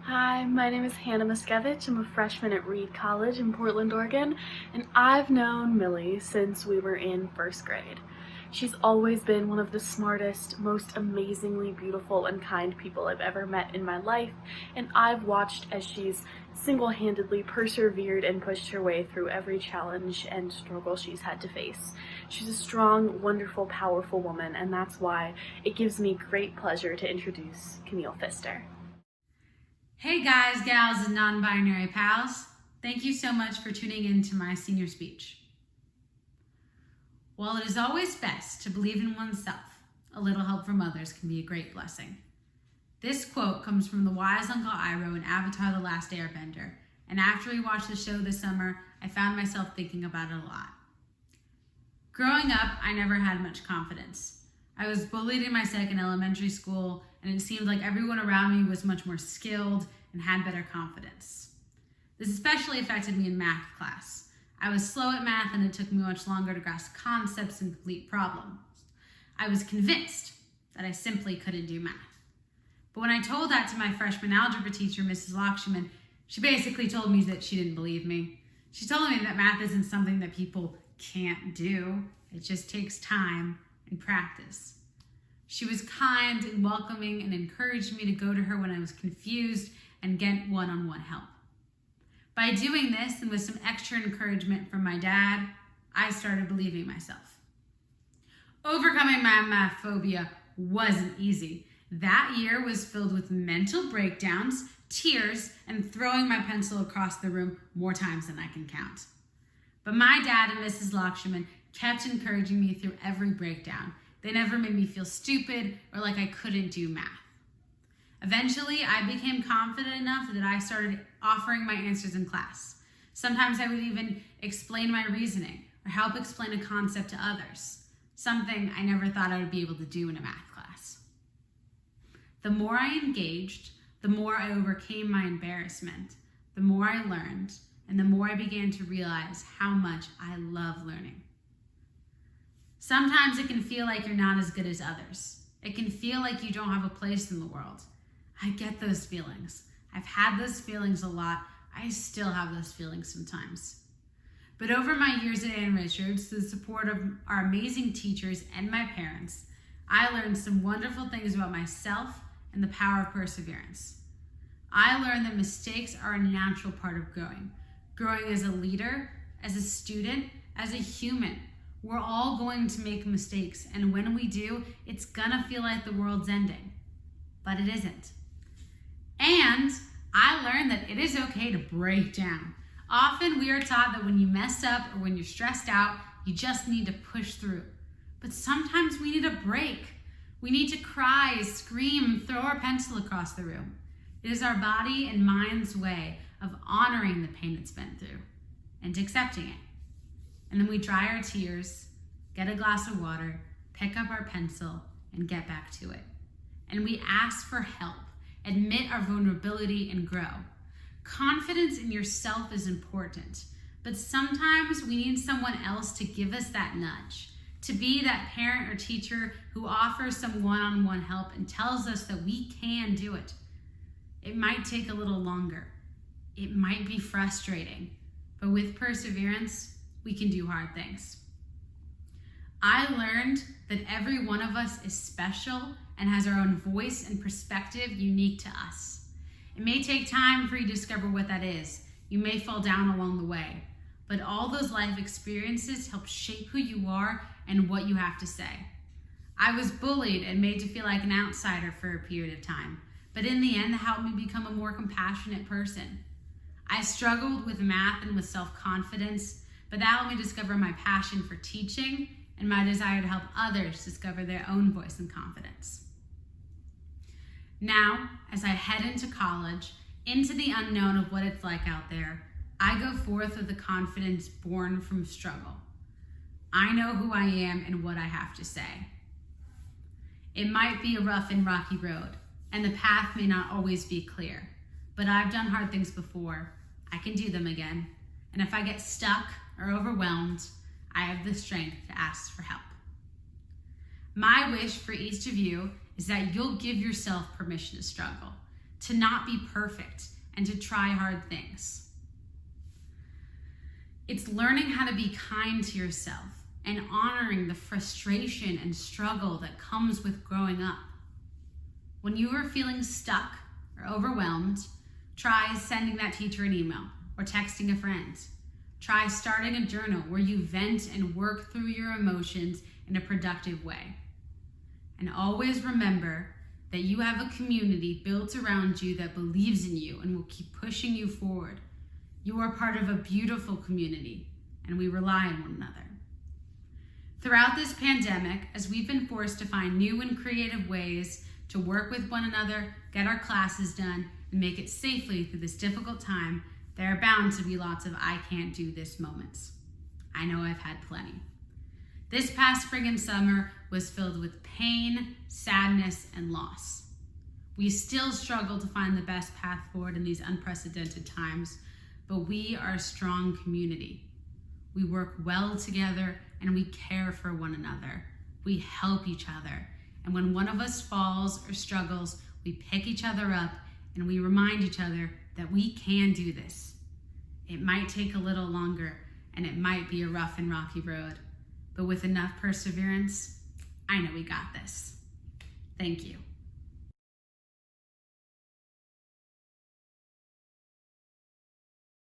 Hi, my name is Hannah Miskevich. I'm a freshman at Reed College in Portland, Oregon, and I've known Millie since we were in first grade. She's always been one of the smartest, most amazingly beautiful and kind people I've ever met in my life, and I've watched as she's single-handedly persevered and pushed her way through every challenge and struggle she's had to face. She's a strong, wonderful, powerful woman, and that's why it gives me great pleasure to introduce Camille Pfister. Hey guys, gals, and non-binary pals. Thank you so much for tuning in to my senior speech. While it is always best to believe in oneself, a little help from others can be a great blessing. This quote comes from the wise Uncle Iroh in Avatar: The Last Airbender, and after we watched the show this summer, I found myself thinking about it a lot. Growing up, I never had much confidence. I was bullied in my second elementary school, and it seemed like everyone around me was much more skilled and had better confidence. This especially affected me in math class. I was slow at math, and it took me much longer to grasp concepts and complete problems. I was convinced that I simply couldn't do math. But when I told that to my freshman algebra teacher, Mrs. Lakshman, she basically told me that she didn't believe me. She told me that math isn't something that people can't do. It just takes time and practice. She was kind and welcoming and encouraged me to go to her when I was confused and get one-on-one help. By doing this, and with some extra encouragement from my dad, I started believing myself. Overcoming my math phobia wasn't easy. That year was filled with mental breakdowns, tears, and throwing my pencil across the room more times than I can count. But my dad and Mrs. Lakshman kept encouraging me through every breakdown. They never made me feel stupid or like I couldn't do math. Eventually, I became confident enough that I started offering my answers in class. Sometimes I would even explain my reasoning or help explain a concept to others, something I never thought I would be able to do in a math class. The more I engaged, the more I overcame my embarrassment, the more I learned, and the more I began to realize how much I love learning. Sometimes it can feel like you're not as good as others. It can feel like you don't have a place in the world. I get those feelings. I've had those feelings a lot. I still have those feelings sometimes. But over my years at Ann Richards, through the support of our amazing teachers and my parents, I learned some wonderful things about myself and the power of perseverance. I learned that mistakes are a natural part of growing as a leader, as a student, as a human. We're all going to make mistakes, and when we do, it's gonna feel like the world's ending, but it isn't. And I learned that it is okay to break down. Often we are taught that when you mess up or when you're stressed out, you just need to push through. But sometimes we need a break. We need to cry, scream, throw our pencil across the room. It is our body and mind's way of honoring the pain it's been through and accepting it. And then we dry our tears, get a glass of water, pick up our pencil, and get back to it. And we ask for help, admit our vulnerability, and grow. Confidence in yourself is important, but sometimes we need someone else to give us that nudge, to be that parent or teacher who offers some one-on-one help and tells us that we can do it. It might take a little longer. It might be frustrating, but with perseverance, we can do hard things. I learned that every one of us is special and has our own voice and perspective unique to us. It may take time for you to discover what that is. You may fall down along the way, but all those life experiences help shape who you are and what you have to say. I was bullied and made to feel like an outsider for a period of time, but in the end, it helped me become a more compassionate person. I struggled with math and with self-confidence, but that helped me discover my passion for teaching and my desire to help others discover their own voice and confidence. Now, as I head into college, into the unknown of what it's like out there, I go forth with the confidence born from struggle. I know who I am and what I have to say. It might be a rough and rocky road, and the path may not always be clear, but I've done hard things before. I can do them again, and if I get stuck or overwhelmed, I have the strength to ask for help. My wish for each of you is that you'll give yourself permission to struggle, to not be perfect, and to try hard things. It's learning how to be kind to yourself and honoring the frustration and struggle that comes with growing up. When you are feeling stuck or overwhelmed, try sending that teacher an email or texting a friend. Try starting a journal where you vent and work through your emotions in a productive way. And always remember that you have a community built around you that believes in you and will keep pushing you forward. You are part of a beautiful community, and we rely on one another. Throughout this pandemic, as we've been forced to find new and creative ways to work with one another, get our classes done, and make it safely through this difficult time, there are bound to be lots of I can't do this moments. I know I've had plenty. This past spring and summer was filled with pain, sadness, and loss. We still struggle to find the best path forward in these unprecedented times, but we are a strong community. We work well together and we care for one another. We help each other. And when one of us falls or struggles, we pick each other up and we remind each other that we can do this. It might take a little longer and it might be a rough and rocky road, but with enough perseverance, I know we got this. Thank you.